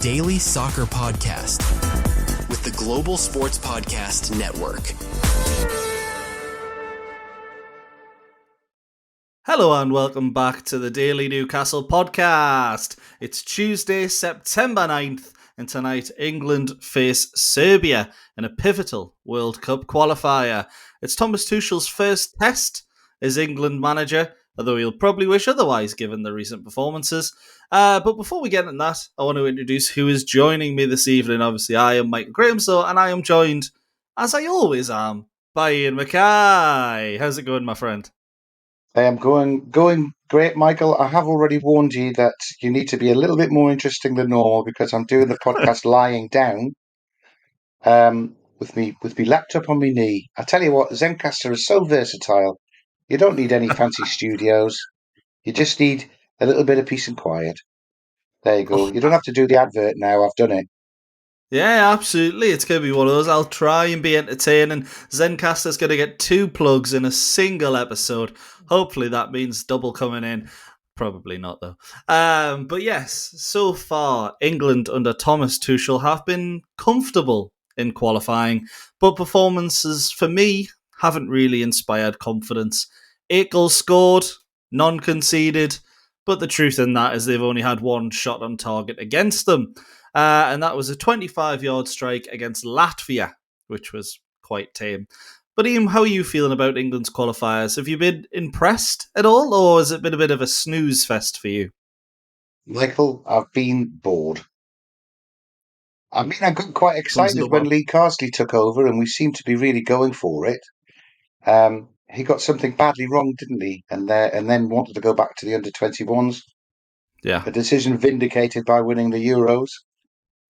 daily soccer podcast with the Global Sports Podcast Network. Hello and welcome back to the Daily Newcastle podcast. It's Tuesday, September 9th, and tonight England face Serbia in a pivotal World Cup qualifier. It's Thomas Tuchel's first test as England manager, although he'll probably wish otherwise given the recent performances. But before we get into that, I want to introduce who is joining me this evening. Obviously, I am Michael Grahamslaw, and I am joined, as I always am, by Iain Mackay. How's it going, my friend? I am going great, Michael. I have already warned you that you need to be a little bit more interesting than normal because I'm doing the podcast lying down with me laptop on my knee. I tell you what, Zencastr is so versatile. You don't need any fancy studios. You just need a little bit of peace and quiet. There you go. You don't have to do the advert now. I've done it. Yeah, absolutely. It's going to be one of those. I'll try and be entertaining. Zencastr's going to get 2 plugs in a single episode. Hopefully that means double coming in. Probably not, though. But yes, so far, England under Thomas Tuchel have been comfortable in qualifying, but performances, for me, haven't really inspired confidence. 8 goals scored, none conceded, but the truth in that is they've only had 1 shot on target against them. And that was a 25-yard strike against Latvia, which was quite tame. But Iain, how are you feeling about England's qualifiers? Have you been impressed at all, or has it been a bit of a snooze fest for you? Michael, I've been bored. I mean, I got quite excited when Lee Carsley took over, and we seemed to be really going for it. He got something badly wrong, didn't he? And then wanted to go back to the under-21s. Yeah. A decision vindicated by winning the Euros.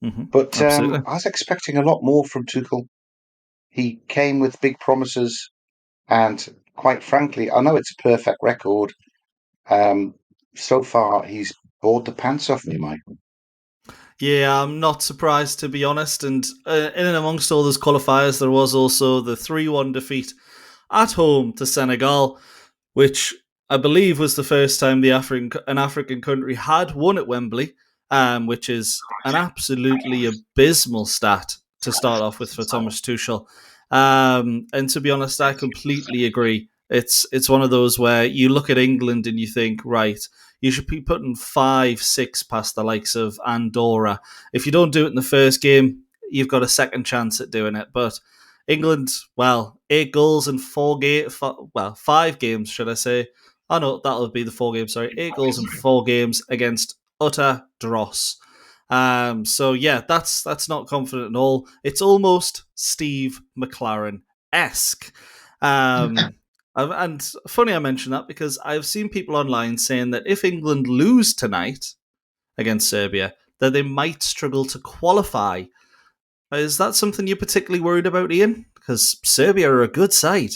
Mm-hmm. But I was expecting a lot more from Tuchel. He came with big promises, and quite frankly, I know it's a perfect record. So far, he's bored the pants off me, Michael. Yeah, I'm not surprised, to be honest. And in and amongst all those qualifiers, there was also the 3-1 defeat at home to Senegal, which I believe was the first time an African country had won at Wembley, which is an absolutely abysmal stat to start off with for Thomas Tuchel. And to be honest, I completely agree. It's one of those where you look at England and you think, right, you should be putting 5-6 past the likes of Andorra. If you don't do it in the first game, you've got a second chance at doing it. But England, 8 goals in 5 games, should I say. Oh no, that'll be the 4 games, sorry. 8 goals in 4 games against utter dross. So yeah, that's not confident at all. It's almost Steve McLaren-esque. And funny I mention that because I've seen people online saying that if England lose tonight against Serbia, that they might struggle to qualify. Is that something you're particularly worried about, Iain? Because Serbia are a good side.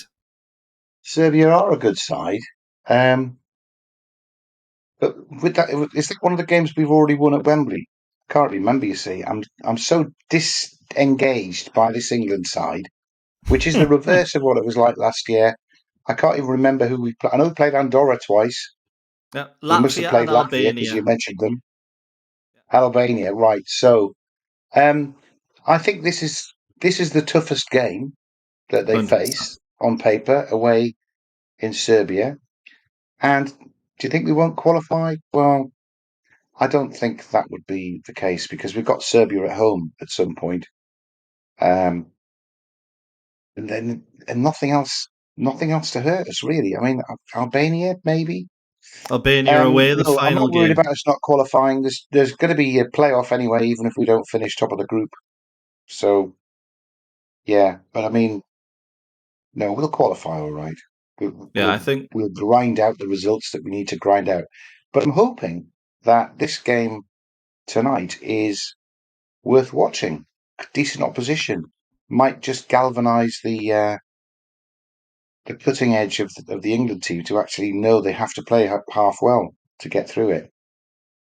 Serbia are a good side. But with that, is that one of the games we've already won at Wembley? I can't remember, you see. I'm so disengaged by this England side, which is the reverse of what it was like last year. I can't even remember who we played. I know we played Andorra twice. Yeah, we must have played Latvia because you mentioned them. Albania, right. So I think this is the toughest game that they 100%. Face on paper away in Serbia. And do you think we won't qualify? Well, I don't think that would be the case because we've got Serbia at home at some point. And nothing else to hurt us, really. I mean, Albania, maybe. Albania away the final game. I'm not worried about us not qualifying. There's going to be a playoff anyway, even if we don't finish top of the group. So, yeah. But I mean, no, we'll qualify all right. I think we'll grind out the results that we need to grind out. But I'm hoping that this game tonight is worth watching. Decent opposition might just galvanise the cutting edge of the England team to actually know they have to play half well to get through it.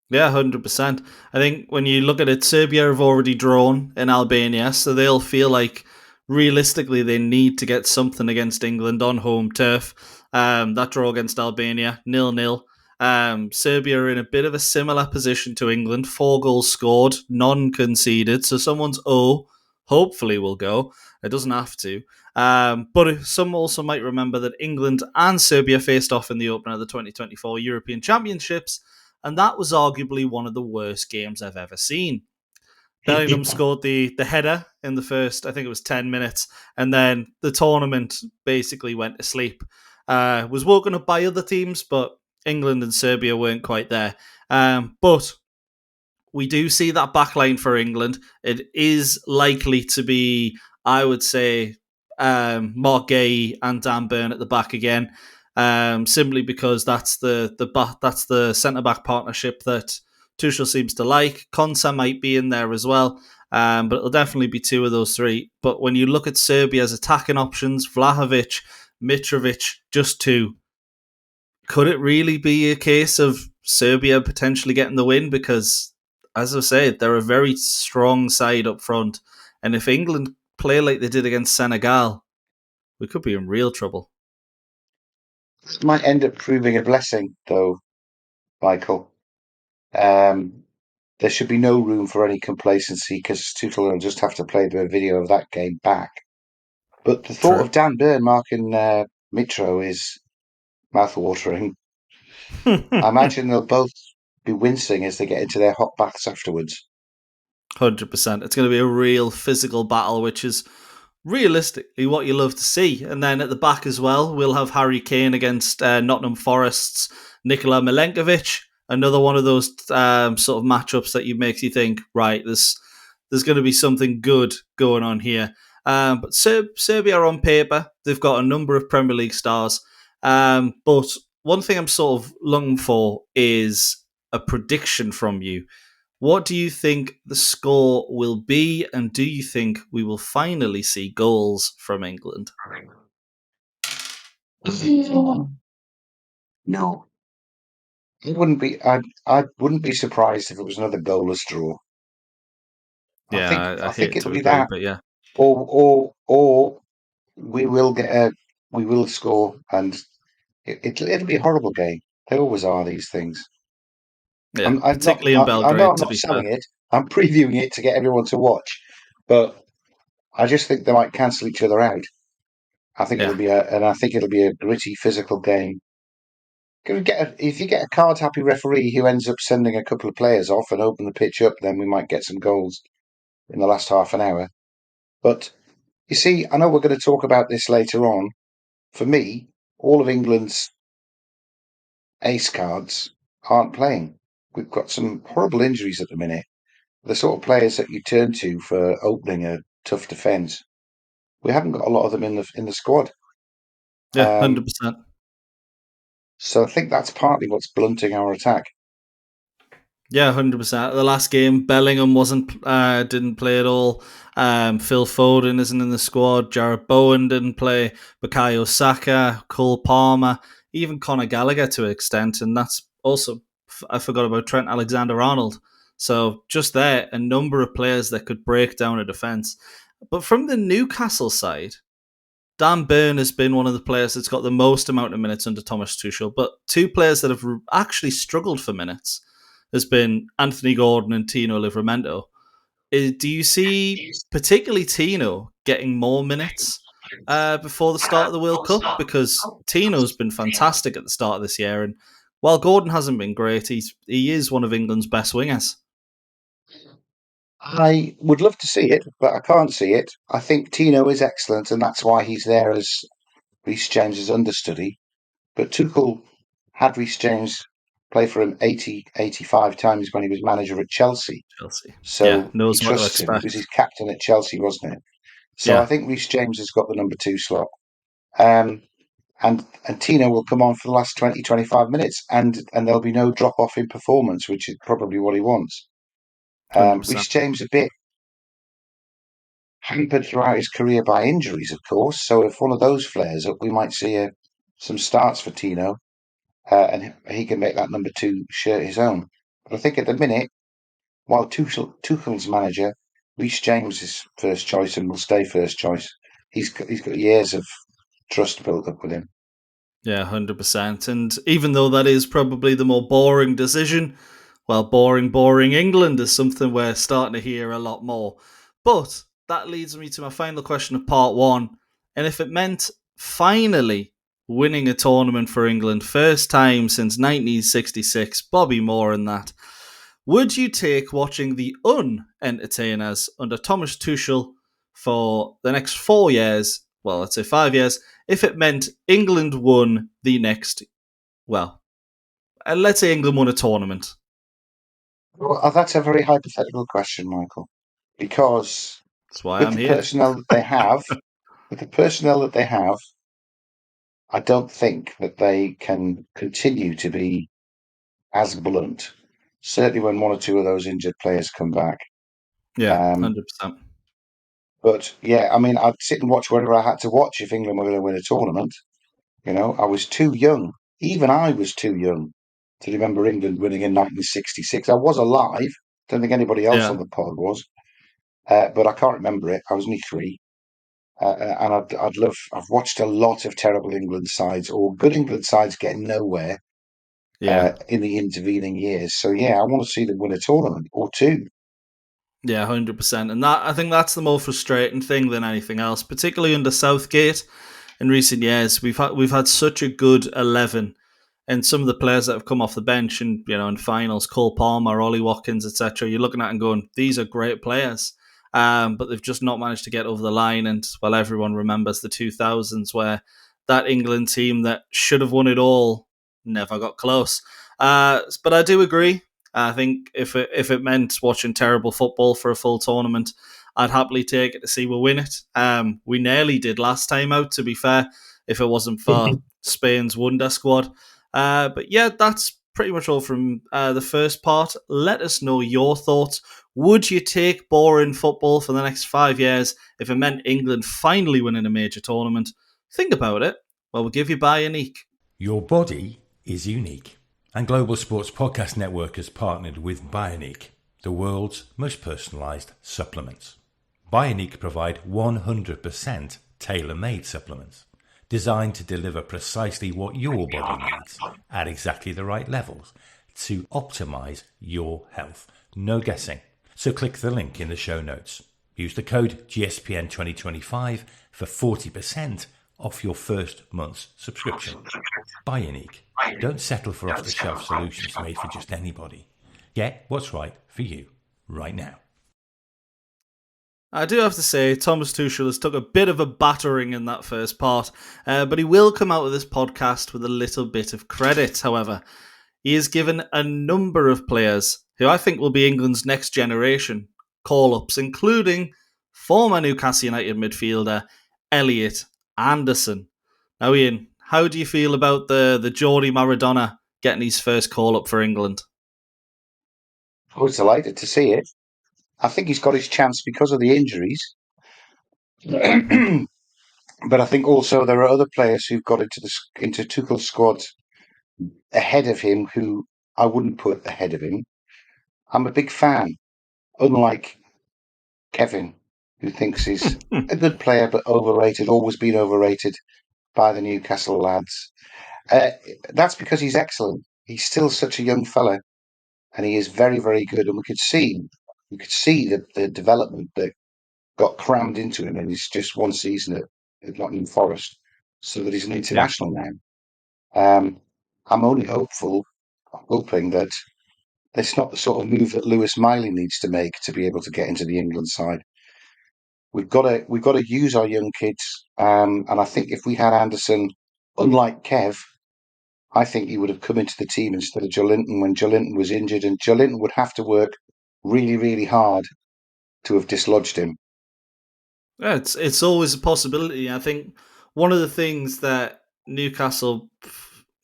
Yeah, 100%. I think when you look at it, Serbia have already drawn in Albania, so they'll feel like realistically they need to get something against England on home turf. That draw against Albania, 0-0. Serbia are in a bit of a similar position to England. 4 goals scored, none conceded. So someone's hopefully will go. It doesn't have to. But some also might remember that England and Serbia faced off in the opener of the 2024 European Championships, and that was arguably one of the worst games I've ever seen. Bellingham scored the header in the first, I think it was 10 minutes, and then the tournament basically went to sleep. Was woken up by other teams, but England and Serbia weren't quite there. But we do see that backline for England. It is likely to be, I would say, Mark Gay and Dan Burn at the back again, simply because that's the centre back partnership that Tuchel seems to like. Konsa might be in there as well, but it'll definitely be 2 of those 3. But when you look at Serbia's attacking options, Vlahovic, Mitrovic, just 2. Could it really be a case of Serbia potentially getting the win? Because, as I said, they're a very strong side up front. And if England play like they did against Senegal, we could be in real trouble. This might end up proving a blessing, though, Michael. There should be no room for any complacency because Tuchel will just have to play the video of that game back. But the thought of Dan Burn marking Mitro is mouthwatering. I imagine they'll both be wincing as they get into their hot baths afterwards. 100%. It's going to be a real physical battle, which is realistically what you love to see. And then at the back as well, we'll have Harry Kane against Nottingham Forest's Nikola Milenkovic. Another one of those sort of matchups that makes you think, right, there's going to be something good going on here. But Serbia on paper, they've got a number of Premier League stars. But one thing I'm sort of looking for is a prediction from you. What do you think the score will be, and do you think we will finally see goals from England? No. It wouldn't be. I wouldn't be surprised if it was another goalless draw. Yeah, I I think hate it'll to be agree, that, but yeah. or we will score, and it'll be a horrible game. They always are, these things. Yeah, particularly in I know Belgrade, I'm to not be fair. selling it. I'm previewing it to get everyone to watch, but I just think they might cancel each other out. I think Yeah, I think it'll be a gritty, physical game. If you get a card-happy referee who ends up sending a couple of players off and open the pitch up, then we might get some goals in the last half an hour. But you see, I know we're going to talk about this later on. For me, all of England's ace cards aren't playing. We've got some horrible injuries at the minute. The sort of players that you turn to for opening a tough defence. We haven't got a lot of them in the squad. yeah, Um, 100%. so I think that's partly what's blunting our attack. Yeah, 100%. The last game, Bellingham didn't play at all. Phil Foden isn't in the squad. Jarrod Bowen didn't play. Bukayo Saka, Cole Palmer, even Conor Gallagher to an extent. And that's also, I forgot about Trent Alexander-Arnold. So just there, a number of players that could break down a defence. But from the Newcastle side, Dan Burn has been one of the players that's got the most amount of minutes under Thomas Tuchel. But 2 players that have actually struggled for minutes has been Anthony Gordon and Tino Livramento. Do you see particularly Tino getting more minutes before the start of the World Cup? Because Tino's been fantastic at the start of this year, and while Gordon hasn't been great, he is one of England's best wingers. I would love to see it, but I can't see it. I think Tino is excellent, and that's why he's there as Reece James's understudy. But Tuchel had Reece James play for him 85 times when he was manager at Chelsea. Chelsea, yeah, So he knows what to trusts him. He expect. was his captain at Chelsea, wasn't it? So I Yeah, think Reece James has got the number 2 slot. Um, and Tino will come on for the last 20, 25 minutes, and there'll be no drop off in performance, which is probably what he wants. 100%. Reece James a bit hampered throughout his career by injuries, of course. So if one of those flares up, we might see some starts for Tino, and he can make that number 2 shirt his own. But I think at the minute, while Tuchel's manager, Reece James is first choice and will stay first choice. He's got years of trust built up with him. Yeah, 100%. And even though that is probably the more boring decision, well, boring England is something we're starting to hear a lot more. But that leads me to my final question of part one. And if it meant finally winning a tournament for England, first time since 1966, Bobby Moore and that, would you take watching the unentertainers under Thomas Tuchel for the next 4 years, well, let's say 5 years, if it meant England won the next, well, let's say England won a tournament? Well, that's a very hypothetical question, Michael, because That's why with I'm the here. personnel that they have, I don't think that they can continue to be as blunt. Certainly when one or two of those injured players come back. Yeah, Um, 100%. but yeah, I mean, I'd sit and watch whatever I had to watch if England were going to win a tournament. I was too young. Even I was too young to remember England winning in 1966. I was alive. Don't think anybody else on Yeah, the pod was, but I can't remember it. I was only three. And I'd love. I've watched a lot of terrible England sides or good England sides getting nowhere yeah. in the intervening years. So yeah, I want to see them win a tournament or two. Yeah, 100%. And that, I think that's the more frustrating thing than anything else, particularly under Southgate in recent years. We've had such a good 11, and some of the players that have come off the bench and in finals, Cole Palmer, Ollie Watkins, etc. You're looking at and going, these are great players, but they've just not managed to get over the line. And well, everyone remembers the 2000s where that England team that should have won it all never got close. But I do agree. I think if it meant watching terrible football for a full tournament, I'd happily take it to see we win it. We nearly did last time out, to be fair, if it wasn't for Spain's wonder squad. But yeah, that's pretty much all from the first part. Let us know your thoughts. Would you take boring football for the next 5 years if it meant England finally winning a major tournament? Think about it. Well, we'll give you Bioniq. Your body is unique. And Global Sports Podcast Network has partnered with Bioniq, the world's most personalised supplements. Bioniq provide 100% tailor-made supplements designed to deliver precisely what your body needs at exactly the right levels to optimise your health. No guessing. So click the link in the show notes. Use the code GSPN2025 for 40% off your first month's subscription. Bioniq. Don't settle for off-the-shelf solutions made for just anybody. Get what's right for you right now. I do have to say, Thomas Tuchel has took a bit of a battering in that first part, but he will come out of this podcast with a little bit of credit, however. He has given a number of players, who I think will be England's next generation, call-ups, including former Newcastle United midfielder Elliott Anderson. Now, Ian, how do you feel about the Geordie Maradona getting his first call-up for England? I was delighted to see it. I think he's got his chance because of the injuries. But I think also there are other players who've got into Tuchel's squad ahead of him who I wouldn't put ahead of him. I'm a big fan, unlike Kevin, who thinks he's a good player but overrated, always been overrated by the Newcastle lads. That's because he's excellent. He's still such a young fella, and he is very, very good. And we could see the development that got crammed into him in his just one season at Nottingham Forest, so that he's an international now. I'm only hoping that it's not the sort of move that Lewis Miley needs to make to be able to get into the England side. We've got to use our young kids, and I think if we had Anderson, unlike Kev, I think he would have come into the team instead of Joelinton when Joelinton was injured, and Joelinton would have to work really, really hard to have dislodged him. Yeah, it's always a possibility. I think one of the things that Newcastle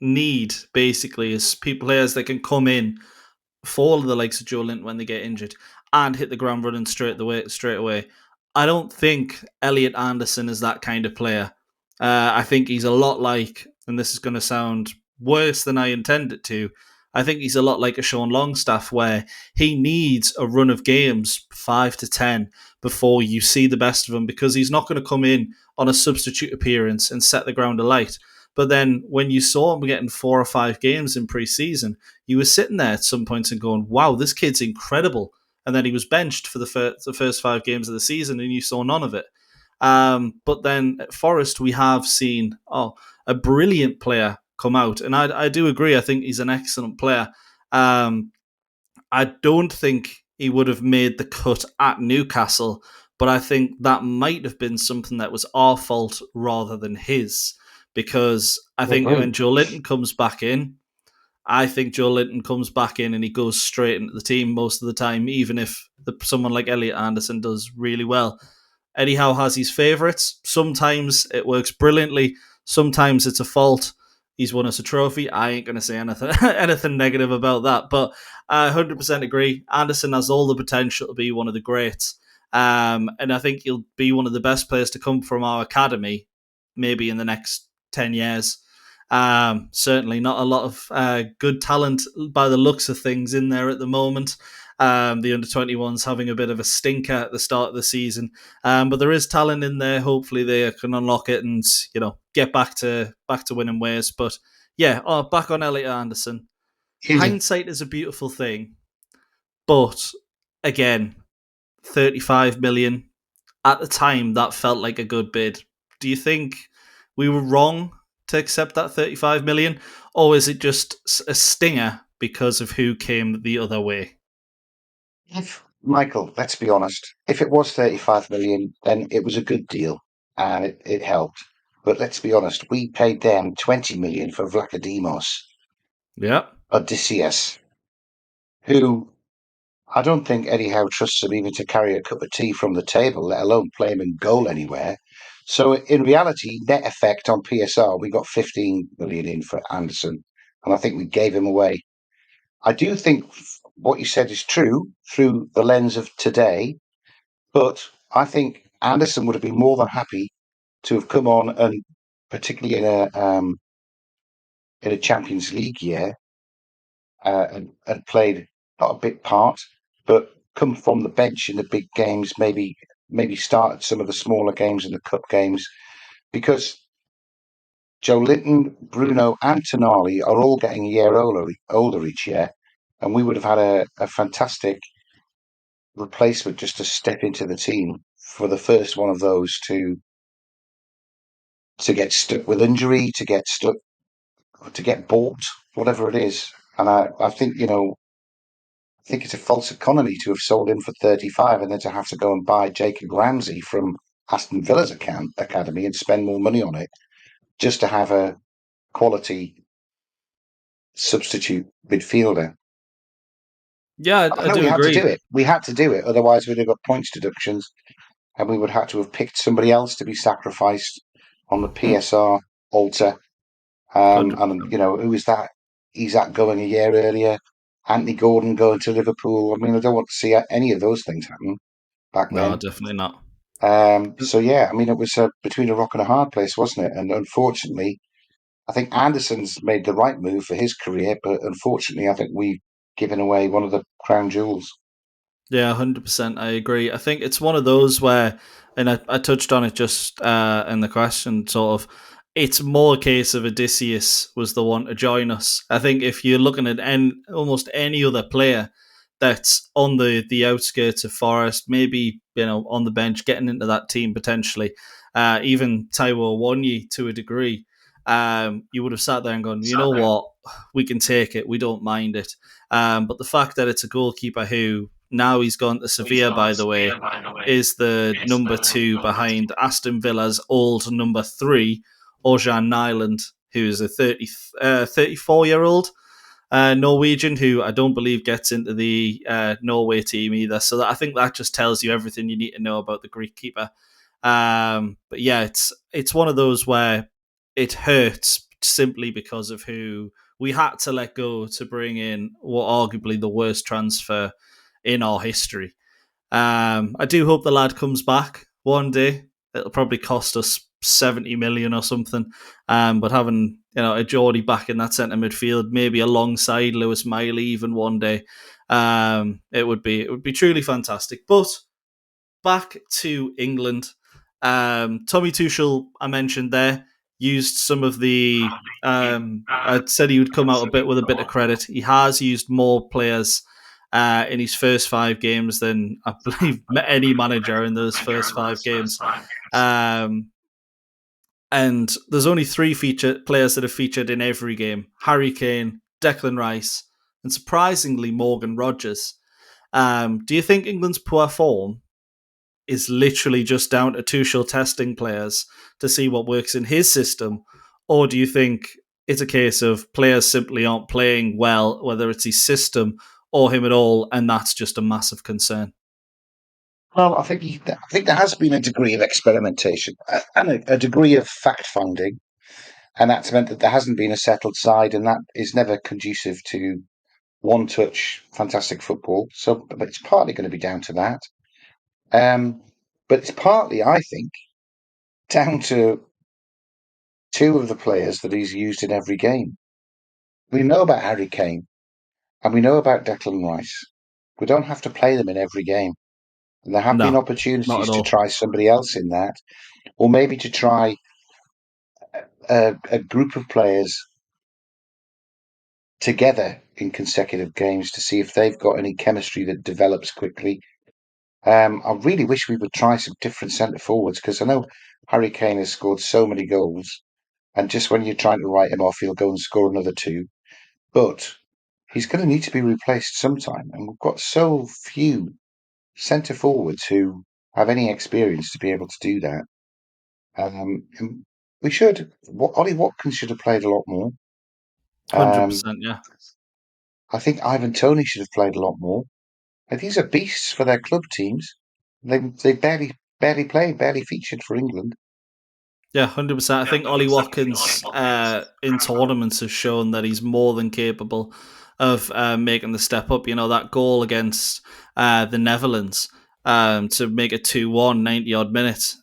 need basically is players that can come in for the likes of Joelinton when they get injured and hit the ground running straight away. I don't think Elliott Anderson is that kind of player. I think he's a lot like, and this is going to sound worse than I intend it to, I think he's a lot like a Sean Longstaff, where he needs a run of games, 5 to 10, before you see the best of him, because he's not going to come in on a substitute appearance and set the ground alight. But then when you saw him getting 4 or 5 games in pre-season, you were sitting there at some points and going, wow, this kid's incredible. And then he was benched for the first 5 games of the season and you saw none of it. But then at Forest, we have seen a brilliant player come out. And I do agree. I think he's an excellent player. I don't think he would have made the cut at Newcastle, but I think that might have been something that was our fault rather than his. Because I think when Joe Linton comes back in, and he goes straight into the team most of the time, even if someone like Elliott Anderson does really well. Eddie Howe has his favourites. Sometimes it works brilliantly. Sometimes it's a fault. He's won us a trophy. I ain't going to say anything negative about that. But I 100% agree. Anderson has all the potential to be one of the greats. And I think he'll be one of the best players to come from our academy, maybe in the next 10 years. Certainly not a lot of good talent by the looks of things in there at the moment. The under-21s having a bit of a stinker at the start of the season. But there is talent in there. Hopefully they can unlock it and, get back to winning ways. But yeah, back on Elliott Anderson. Hindsight is a beautiful thing. But again, 35 million. At the time, that felt like a good bid. Do you think we were wrong to accept that 35 million? Or is it just a stinger because of who came the other way? Michael, let's be honest. If it was 35 million, then it was a good deal and it helped. But let's be honest, we paid them 20 million for Vlachodimos. Yeah. Odysseus, who I don't think Eddie Howe trusts him even to carry a cup of tea from the table, let alone play him in goal anywhere. So in reality, net effect on PSR, we got 15 million in for Anderson, and I think we gave him away. I do think what you said is true through the lens of today, but I think Anderson would have been more than happy to have come on, and particularly in a Champions League year, and played not a big part, but come from the bench in the big games, maybe started some of the smaller games and the cup games, because Joe Linton, Bruno, and Tonali are all getting a year older each year, and we would have had a fantastic replacement just to step into the team for the first one of those to get stuck with injury, to get bought, whatever it is. And I think, I think it's a false economy to have sold him for 35 and then to have to go and buy Jacob Ramsey from Aston Villa's academy and spend more money on it just to have a quality substitute midfielder. Yeah, I do we agree. Had to do it. We had to do it. Otherwise, we'd have got points deductions and we would have to have picked somebody else to be sacrificed on the PSR altar. And, who is that? Isak going a year earlier. Anthony Gordon going to Liverpool. I mean, I don't want to see any of those things happen back then. No, definitely not. So, yeah, I mean, it was between a rock and a hard place, wasn't it? And unfortunately, I think Anderson's made the right move for his career, but unfortunately, I think we've given away one of the crown jewels. Yeah, 100%. I agree. I think it's one of those where, and I touched on it just in the question, sort of, it's more a case of Odysseus was the one to join us. I think if you're looking at almost any other player that's on the outskirts of Forest, maybe on the bench, getting into that team potentially, even Taiwo Wanyi to a degree, you would have sat there and gone, you know what, we can take it, we don't mind it. But the fact that it's a goalkeeper who now he's gone to Sevilla, by the way, is the number 2 behind Aston Villa's old number 3. Orjan Nyland, who is a 34-year-old Norwegian who I don't believe gets into the Norway team either. So I think that just tells you everything you need to know about the Greek keeper. But yeah, it's one of those where it hurts simply because of who we had to let go to bring in what arguably the worst transfer in our history. I do hope the lad comes back one day. It'll probably cost us 70 million or something. But having a Geordie back in that centre midfield, maybe alongside Lewis Miley even one day, it would be truly fantastic. But back to England. Tommy Tuchel, I mentioned there. used some of the. I said he would come out a bit with a bit of credit. He has used more players in his first 5 games than I believe any manager in those first 5 games. And there's only 3 players that have featured in every game: Harry Kane, Declan Rice, and surprisingly Morgan Rogers. Do you think England's poor form is literally just down to Tuchel testing players to see what works in his system? Or do you think it's a case of players simply aren't playing well, whether it's his system or him at all, and that's just a massive concern? Well, I think there has been a degree of experimentation and a degree of fact-finding, and that's meant that there hasn't been a settled side, and that is never conducive to one-touch, fantastic football. So, but it's partly going to be down to that. But it's partly, I think, down to 2 of the players that he's used in every game. We know about Harry Kane, and we know about Declan Rice. We don't have to play them in every game. And there have been opportunities to try somebody else in that, or maybe to try a group of players together in consecutive games to see if they've got any chemistry that develops quickly. I really wish we would try some different centre forwards, because I know Harry Kane has scored so many goals, and just when you're trying to write him off, he'll go and score another 2. But he's going to need to be replaced sometime, and we've got so few centre forwards who have any experience to be able to do that. We should. Ollie Watkins should have played a lot more. 100%, yeah. I think Ivan Toney should have played a lot more. And these are beasts for their club teams. They barely played, barely featured for England. Yeah, 100%. I think Ollie Watkins in tournaments has shown that he's more than capable of making the step up. You know, that goal against the Netherlands to make it 2-1, 90-odd minutes.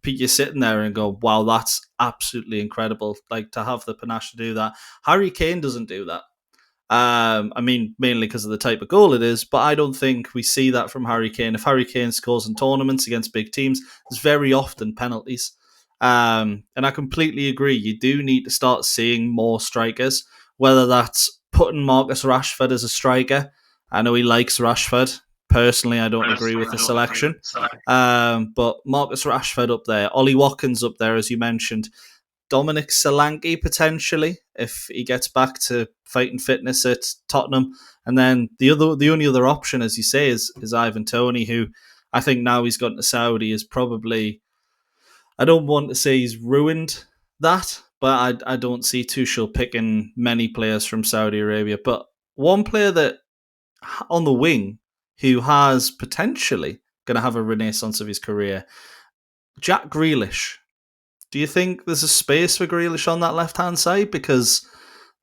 You're sitting there and go, wow, that's absolutely incredible. Like, to have the panache to do that. Harry Kane doesn't do that. I mean, mainly because of the type of goal it is, but I don't think we see that from Harry Kane. If Harry Kane scores in tournaments against big teams, there's very often penalties. And I completely agree. You do need to start seeing more strikers, whether that's putting Marcus Rashford as a striker. I know he likes Rashford. Personally, I don't agree with the selection. But Marcus Rashford up there, Ollie Watkins up there, as you mentioned, Dominic Solanke potentially, if he gets back to fighting fitness at Tottenham. And then the only other option, as you say, is Ivan Toney, who I think now he's gone to Saudi is probably, I don't want to say he's ruined that, but I don't see Tuchel picking many players from Saudi Arabia. But one player that on the wing who has potentially going to have a renaissance of his career, Jack Grealish. Do you think there's a space for Grealish on that left-hand side? Because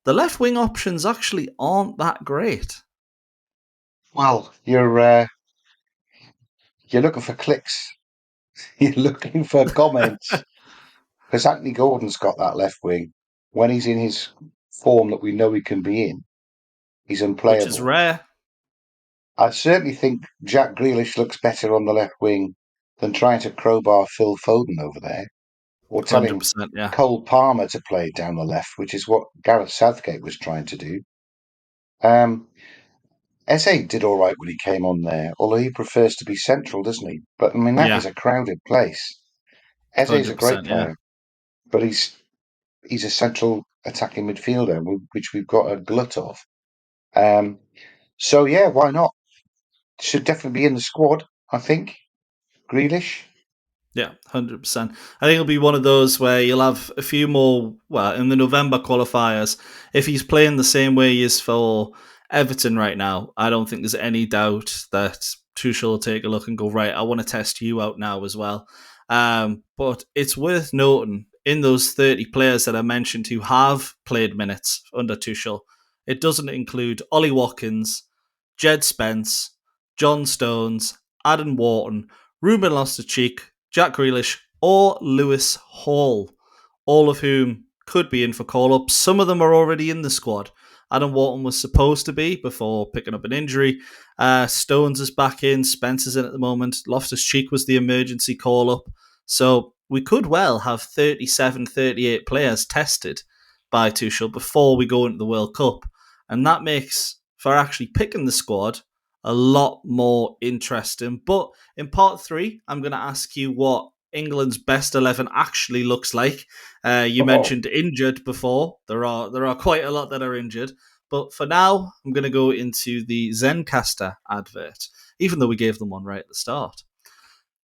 the left-wing options actually aren't that great. Well, you're looking for clicks. You're looking for comments. Because Anthony Gordon's got that left wing. When he's in his form that we know he can be in, he's unplayable. Which is rare. I certainly think Jack Grealish looks better on the left wing than trying to crowbar Phil Foden over there, or telling Cole Palmer to play down the left, which is what Gareth Southgate was trying to do. Eze did all right when he came on there, although he prefers to be central, doesn't he? But I mean, that is a crowded place. Eze is a great player, but he's a central attacking midfielder, which we've got a glut of. So yeah, why not? Should definitely be in the squad, I think. Grealish. Yeah, 100%. I think it'll be one of those where you'll have a few more, well, in the November qualifiers, if he's playing the same way he is for Everton right now, I don't think there's any doubt that Tuchel will take a look and go, right, I want to test you out now as well. But it's worth noting, in those 30 players that I mentioned who have played minutes under Tuchel, it doesn't include Ollie Watkins, Jed Spence, John Stones, Adam Wharton, Ruben Loftus-Cheek, Jack Grealish, or Lewis Hall, all of whom could be in for call-up. Some of them are already in the squad. Adam Wharton was supposed to be before picking up an injury. Stones is back in. Spence is in at the moment. Loftus-Cheek was the emergency call-up. So we could well have 37, 38 players tested by Tuchel before we go into the World Cup. And that makes, for actually picking the squad, a lot more interesting. But in part 3, I'm going to ask you what England's best 11 actually looks like. You mentioned injured before. There are quite a lot that are injured. But for now, I'm going to go into the Zencastr advert, even though we gave them one right at the start.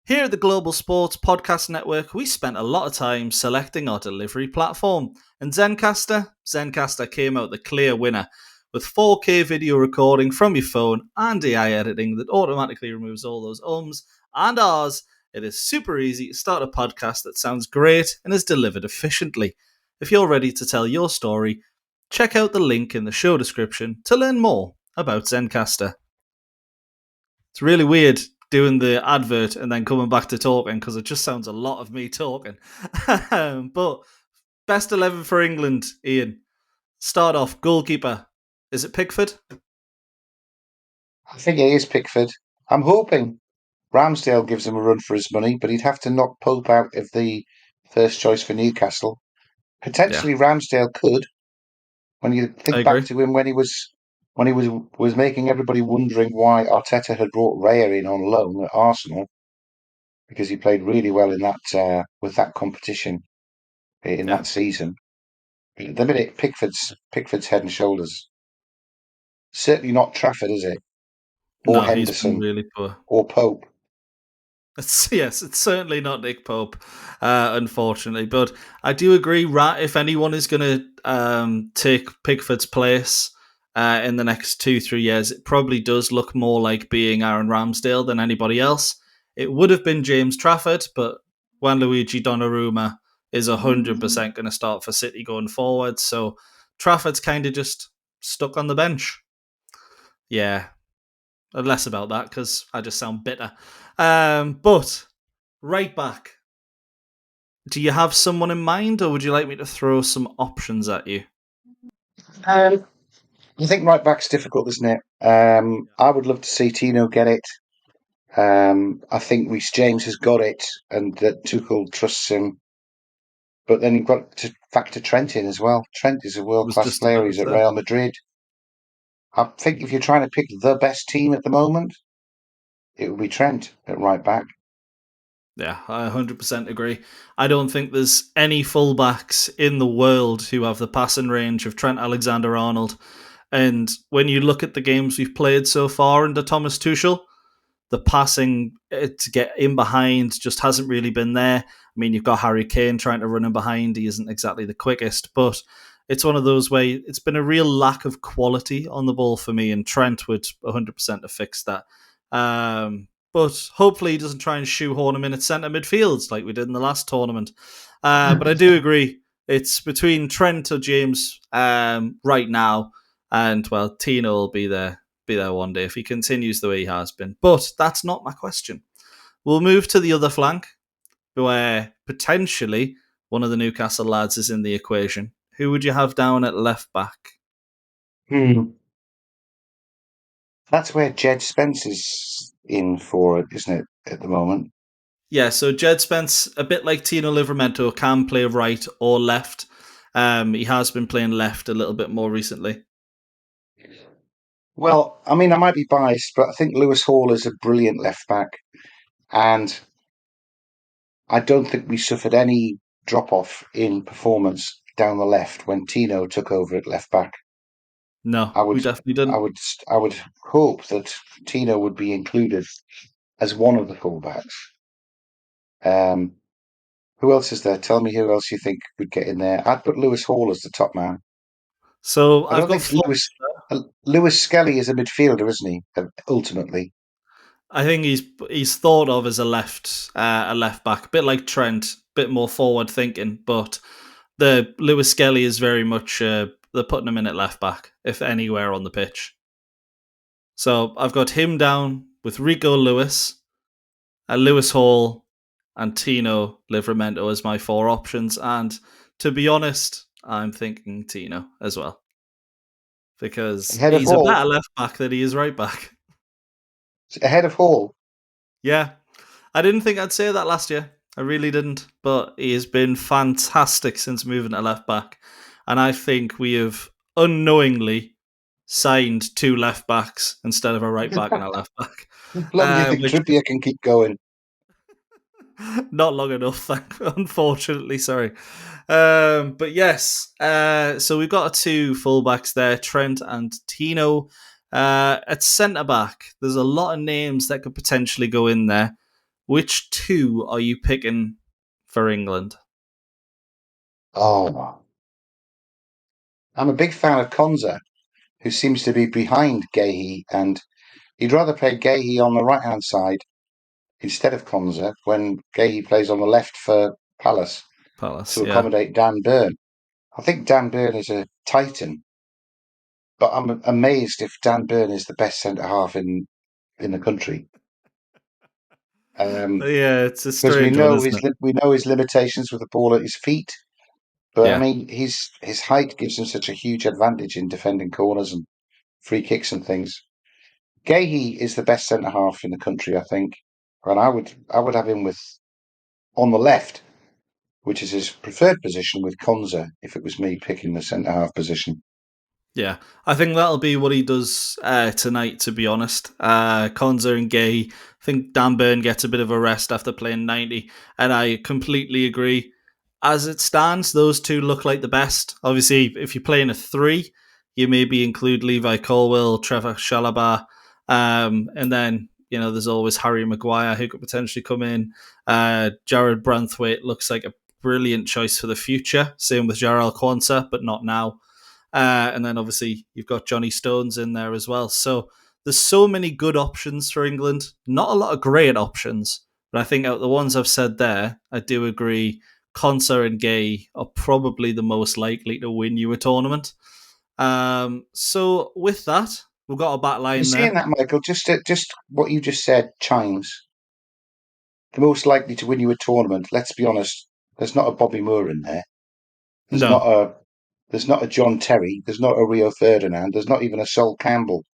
Here at the Global Sports Podcast Network, we spent a lot of time selecting our delivery platform. And Zencastr came out the clear winner with 4K video recording from your phone and AI editing that automatically removes all those ums and ahs. It is super easy to start a podcast that sounds great and is delivered efficiently. If you're ready to tell your story, check out the link in the show description to learn more about Zencastr. It's really weird doing the advert and then coming back to talking because it just sounds a lot of me talking. But best 11 for England, Ian. Start off, goalkeeper. Is it Pickford? I think it is Pickford. I'm hoping Ramsdale gives him a run for his money, but he'd have to knock Pope out of the first choice for Newcastle. Potentially Ramsdale could. When you think back to him when he was making everybody wondering why Arteta had brought Raya in on loan at Arsenal, because he played really well in that with that competition in that season. At the minute, Pickford's head and shoulders. Certainly not Trafford, is it? Or No, Henderson, he's been really poor. or Pope. Yes, it's certainly not Nick Pope, unfortunately. But I do agree, if anyone is going to take Pickford's place in the next 2-3 years, it probably does look more like being Aaron Ramsdale than anybody else. It would have been James Trafford, but Gianluigi Donnarumma is 100% going to start for City going forward. So Trafford's kind of just stuck on the bench. Yeah. Less about that because I just sound bitter. But right back, do you have someone in mind, or would you like me to throw some options at you? I think right back's difficult, isn't it? I would love to see Tino get it. I think Reece James has got it, and that Tuchel trusts him. But then you've got to factor Trent in as well. Trent is a world-class player. He's at Real Madrid. I think if you're trying to pick the best team at the moment, it would be Trent at right back. Yeah, I 100% agree. I don't think there's any fullbacks in the world who have the passing range of Trent Alexander-Arnold. And when you look at the games we've played so far under Thomas Tuchel, the passing to get in behind just hasn't really been there. I mean, you've got Harry Kane trying to run in behind. He isn't exactly the quickest, but it's one of those where it's been a real lack of quality on the ball for me, and Trent would 100% have fixed that. But hopefully he doesn't try and shoehorn him in at centre midfield like we did in the last tournament. But I do agree. It's between Trent or James right now, and, well, Tino will be there one day if he continues the way he has been. But that's not my question. We'll move to the other flank, where potentially one of the Newcastle lads is in the equation. Who would you have down at left back? That's where Jed Spence is in for it, isn't it, at the moment? Yeah, so Jed Spence, a bit like Tino Livramento, can play right or left. He has been playing left a little bit more recently. Well, I mean, I might be biased, but I think Lewis Hall is a brilliant left back. And I don't think we suffered any drop-off in performance down the left when Tino took over at left back. No, we definitely didn't. I would hope that Tino would be included as one of the fullbacks. Who else is there? Tell me who else you think would get in there. I'd put Lewis Hall as the top man. So I don't think Lewis Skelly is a midfielder, isn't he? Ultimately, I think he's thought of as a left back, a bit like Trent, a bit more forward thinking. But the Lewis Skelly is very much they're putting him in at left back, if anywhere on the pitch. So I've got him down with Rico Lewis, Lewis Hall, and Tino Livramento as my 4 options. And to be honest, I'm thinking Tino as well, because he's a better left back than he is right back. Ahead of Hall. Yeah. I didn't think I'd say that last year. I really didn't. But he has been fantastic since moving to left back. And I think we have unknowingly signed 2 left backs instead of a right back and a left back. How long do you think Trippier can keep going? Not long enough, unfortunately. Sorry. But yes, so we've got 2 fullbacks there, Trent and Tino. At centre back, there's a lot of names that could potentially go in there. Which 2 are you picking for England? Oh, I'm a big fan of Konza, who seems to be behind Guéhi, and he'd rather play Guéhi on the right-hand side instead of Konza when Guéhi plays on the left for Palace to accommodate Dan Burn. I think Dan Burn is a titan, but I'm amazed if Dan Burn is the best centre-half in the country. It's a strange because we know one, we know his limitations with the ball at his feet. But I mean, his height gives him such a huge advantage in defending corners and free kicks and things. Guéhi is the best centre half in the country, I think, and I would have him with on the left, which is his preferred position, with Konza if it was me picking the centre half position. Yeah, I think that'll be what he does tonight, to be honest. Konza and Guéhi. I think Dan Burn gets a bit of a rest after playing 90, and I completely agree. As it stands, those 2 look like the best. Obviously, if you're playing a 3, you maybe include Levi Colwill, Trevor Chalobah, and then there's always Harry Maguire who could potentially come in. Jared Branthwaite looks like a brilliant choice for the future. Same with Jarrell Quansah, but not now. And then obviously you've got Johnny Stones in there as well. So there's so many good options for England. Not a lot of great options, but I think out of the ones I've said there, I do agree Konsa and Guéhi are probably the most likely to win you a tournament. So with that, we've got a back line there. Seeing that, Michael, just what you just said chimes. The most likely to win you a tournament, let's be honest, there's not a Bobby Moore in there. There's not a John Terry. There's not a Rio Ferdinand. There's not even a Sol Campbell.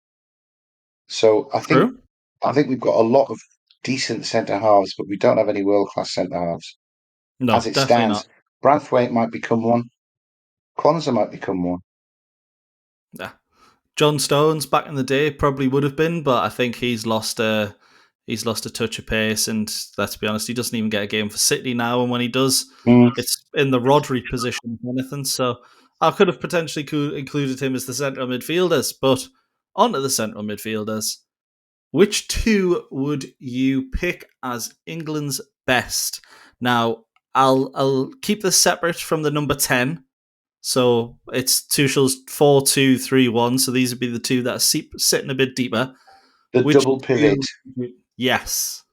So I think we've got a lot of decent centre halves, but we don't have any world class centre halves. No, as it stands, Branthwaite might become one. Quansah might become one. Yeah, John Stones back in the day probably would have been, but I think he's lost a touch of pace, and let's be honest, he doesn't even get a game for City now, and when he does, it's in the Rodri position, if anything. So I could have potentially included him as the central midfielders, but onto the central midfielders. Which 2 would you pick as England's best? Now, I'll keep this separate from the number 10. So it's Tuchel's 4-2-3-1. So these would be the 2 that are sitting a bit deeper. The double pivot. Yes.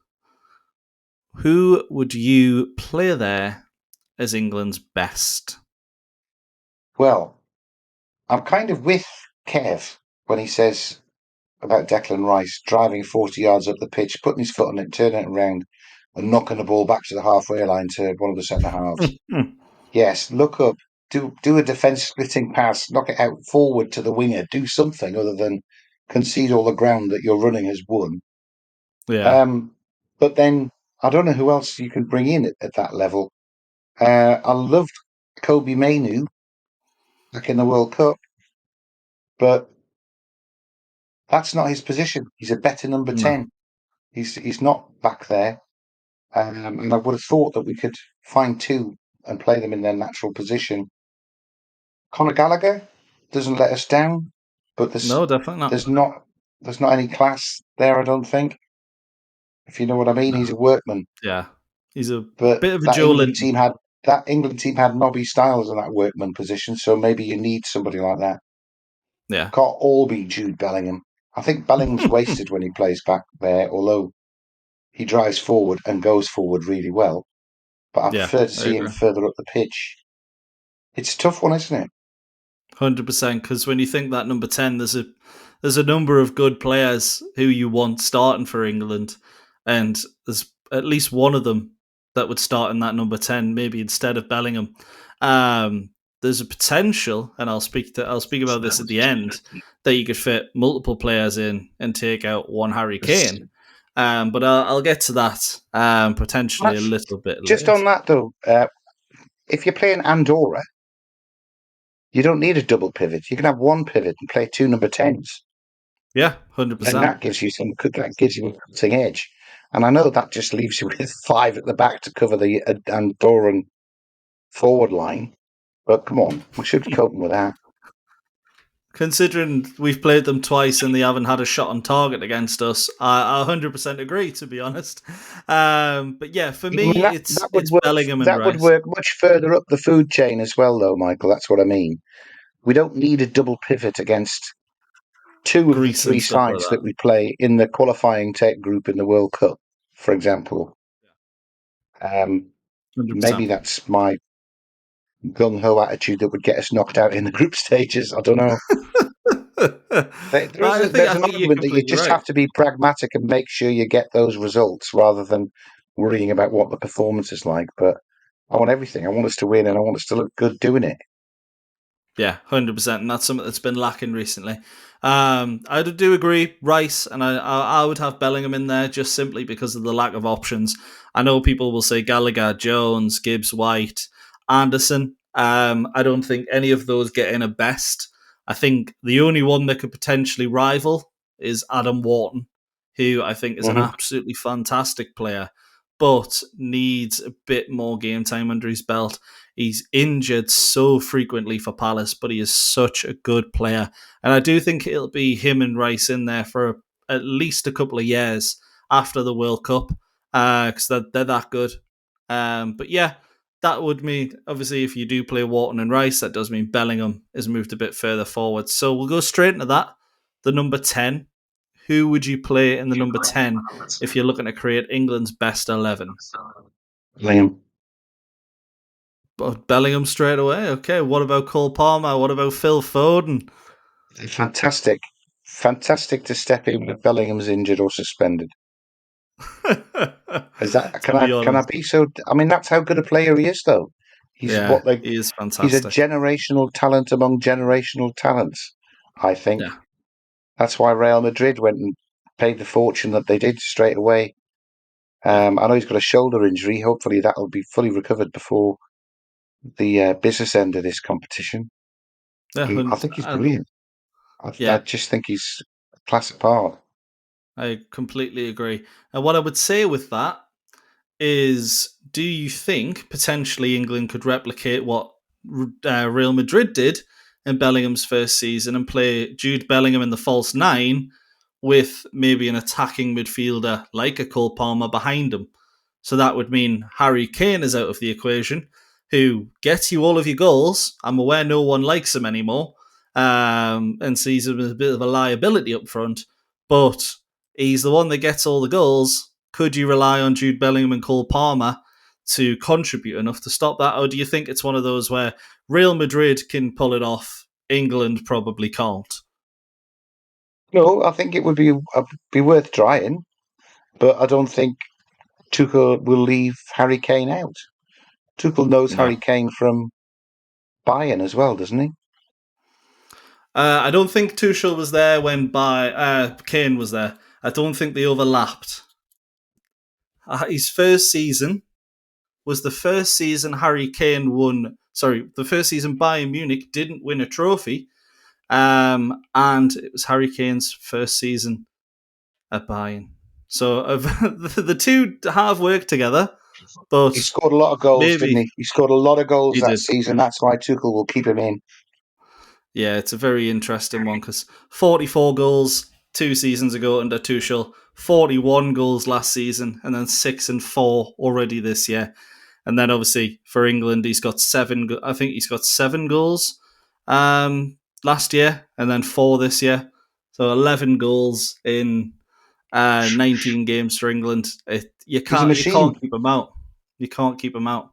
Who would you play there as England's best? Well, I'm kind of with Kev when he says about Declan Rice driving 40 yards up the pitch, putting his foot on it, turning it around, and knocking the ball back to the halfway line to one of the centre halves. Yes, look up, do a defence splitting pass, knock it out forward to the winger, do something other than concede all the ground that your running has won. Yeah. But then I don't know who else you can bring in at that level. I loved Kobe Mainoo back in the World Cup, but that's not his position. He's a better number 10. He's not back there. And I would have thought that we could find 2 and play them in their natural position. Conor Gallagher doesn't let us down, but definitely not. There's not any class there, I don't think. If you know what I mean, he's a workman. Yeah, he's a bit of a Joe Linton. That England team had Nobby Stiles in that workman position, so maybe you need somebody like that. Yeah, Can't all be Jude Bellingham. I think Bellingham's wasted when he plays back there, although he drives forward and goes forward really well. But I prefer to see him further up the pitch. It's a tough one, isn't it? 100%, because when you think that number 10, there's a number of good players who you want starting for England, and there's at least one of them that would start in that number 10, maybe instead of Bellingham. There's a potential, and I'll speak about this at the end, that you could fit multiple players in and take out one Harry Kane. But I'll get to that potentially a little bit just later. On that, though, if you're playing Andorra, you don't need a double pivot. You can have one pivot and play 2 number 10s. Yeah, 100%. And that gives you a cutting edge. And I know that just leaves you with 5 at the back to cover the Andorran forward line. But come on, we should be coping with that. Considering we've played them twice and they haven't had a shot on target against us, I 100% agree, to be honest. But yeah, for me, it's Bellingham and Rice. That would work much further up the food chain as well, though, Michael. That's what I mean. We don't need a double pivot against 2 of the 3 sides that we play in the qualifying tech group in the World Cup, for example. 100%. Maybe that's my gung-ho attitude that would get us knocked out in the group stages. I don't know. There's an argument that you just have to be pragmatic and make sure you get those results rather than worrying about what the performance is like. But I want everything. I want us to win and I want us to look good doing it. Yeah, 100%. And that's something that's been lacking recently. I do agree, Rice, and I would have Bellingham in there just simply because of the lack of options. I know people will say Gallagher, Jones, Gibbs, White, Anderson. I don't think any of those get in a best. I think the only one that could potentially rival is Adam Wharton, who I think is an absolutely fantastic player, but needs a bit more game time under his belt. He's injured so frequently for Palace, but he is such a good player. And I do think it'll be him and Rice in there for at least a couple of years after the World Cup, because they're that good. But yeah, that would mean, obviously, if you do play Wharton and Rice, that does mean Bellingham is moved a bit further forward. So we'll go straight into that. The number 10. Who would you play in the number 10 if you're looking to create England's best 11? Bellingham. Bellingham straight away. Okay. What about Cole Palmer? What about Phil Foden? Fantastic to step in when Bellingham's injured or suspended. Can I be so? I mean, that's how good a player he is, though. He is fantastic. He's a generational talent among generational talents. I think that's why Real Madrid went and paid the fortune that they did straight away. I know he's got a shoulder injury. Hopefully, that will be fully recovered before the business end of this competition. I think he's brilliant. I just think he's a class apart. I completely agree. And what I would say with that is, do you think potentially England could replicate what Real Madrid did in Bellingham's first season and play Jude Bellingham in the false 9 with maybe an attacking midfielder like a Cole Palmer behind him? So that would mean Harry Kane is out of the equation, who gets you all of your goals. I'm aware no one likes him anymore and sees him as a bit of a liability up front, but he's the one that gets all the goals. Could you rely on Jude Bellingham and Cole Palmer to contribute enough to stop that? Or do you think it's one of those where Real Madrid can pull it off, England probably can't? No, I think it would be worth trying, but I don't think Tuchel will leave Harry Kane out. Tuchel knows Harry Kane from Bayern as well, doesn't he? I don't think Tuchel was there when Kane was there. I don't think they overlapped. His first season was the first season Harry Kane won. Sorry, the first season Bayern Munich didn't win a trophy, and it was Harry Kane's first season at Bayern. So the two have worked together, but he scored a lot of goals, didn't he? He scored a lot of goals that season. That's why Tuchel will keep him in. Yeah, it's a very interesting one because 44 goals 2 seasons ago under Tuchel, 41 goals last season, and then 6 and 4 already this year. And then obviously for England, he's got 7. I think he's got 7 goals last year, and then 4 this year. So 11 goals in 19 games for England. You can't keep him out. You can't keep him out.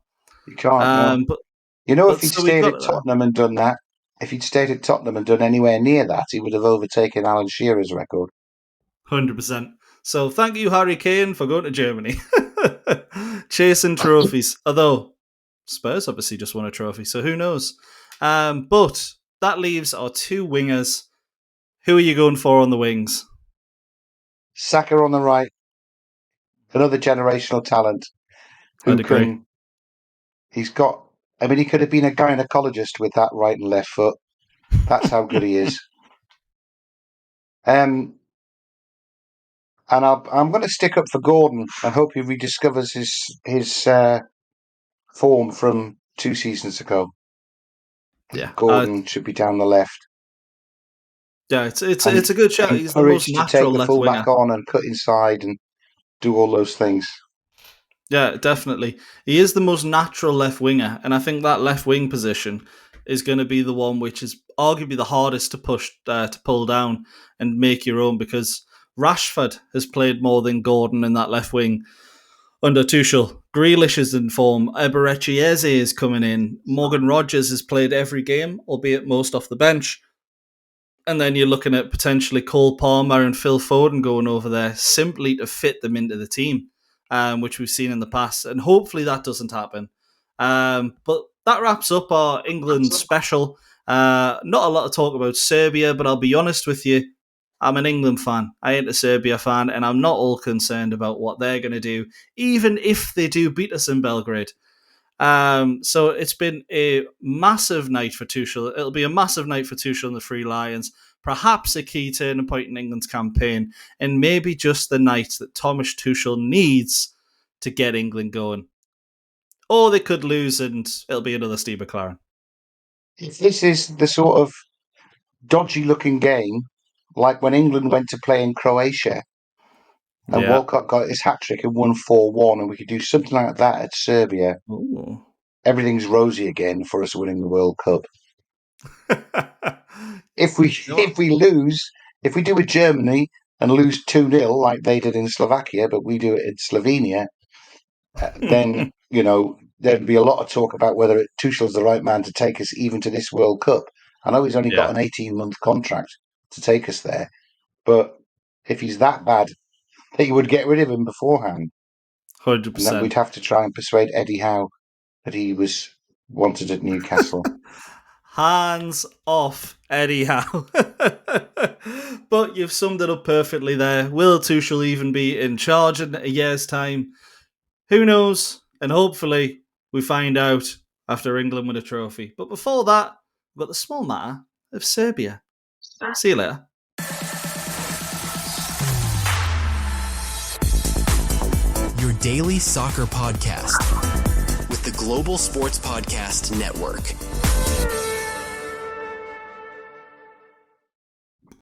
You can't. No. But if he'd stayed at Tottenham and done that, if he'd stayed at Tottenham and done anywhere near that, he would have overtaken Alan Shearer's record. 100%. So thank you, Harry Kane, for going to Germany. Chasing trophies. Although Spurs obviously just won a trophy, so who knows? But that leaves our 2 wingers. Who are you going for on the wings? Saka on the right, Another generational talent. I'd agree. He could have been a gynecologist with that right and left foot. That's how good he is. And I'm going to stick up for Gordon and hope he rediscovers his form from 2 seasons ago. Yeah, Gordon should be down the left. Yeah, it's a good shout. He's the most natural to take the left fullback winger on and cut inside and do all those things. Yeah, definitely. He is the most natural left winger, and I think that left wing position is going to be the one which is arguably the hardest to pull down and make your own, because Rashford has played more than Gordon in that left wing under Tuchel. Grealish is in form. Eberechi Eze is coming in. Morgan Rogers has played every game, albeit most off the bench. And then you're looking at potentially Cole Palmer and Phil Foden going over there simply to fit them into the team, which we've seen in the past. And hopefully that doesn't happen. But that wraps up our England special. Not a lot to talk about Serbia, but I'll be honest with you, I'm an England fan. I ain't a Serbia fan, and I'm not all concerned about what they're going to do, even if they do beat us in Belgrade. So it's been a massive night for Tuchel. It'll be a massive night for Tuchel and the Three Lions. Perhaps a key turning point in England's campaign, and maybe just the night that Thomas Tuchel needs to get England going. Or they could lose and it'll be another Steve McLaren. If this is the sort of dodgy-looking game, like when England went to play in Croatia, and Walcott got his hat-trick and won 4-1, and we could do something like that at Serbia, everything's rosy again for us winning the World Cup. If we lose, if we do with Germany and lose 2-0 like they did in Slovakia, but we do it in Slovenia, then, there'd be a lot of talk about whether Tuchel's the right man to take us even to this World Cup. I know he's only got an 18-month contract to take us there, but if he's that bad, he would get rid of him beforehand. 100%. And then we'd have to try and persuade Eddie Howe that he was wanted at Newcastle. Hands off Eddie Howe. But you've summed it up perfectly there. Will Tuchel even be in charge in a year's time? Who knows? And hopefully we find out after England win a trophy. But before that, we've got the small matter of Serbia. See you later. Your daily soccer podcast with the Global Sports Podcast Network.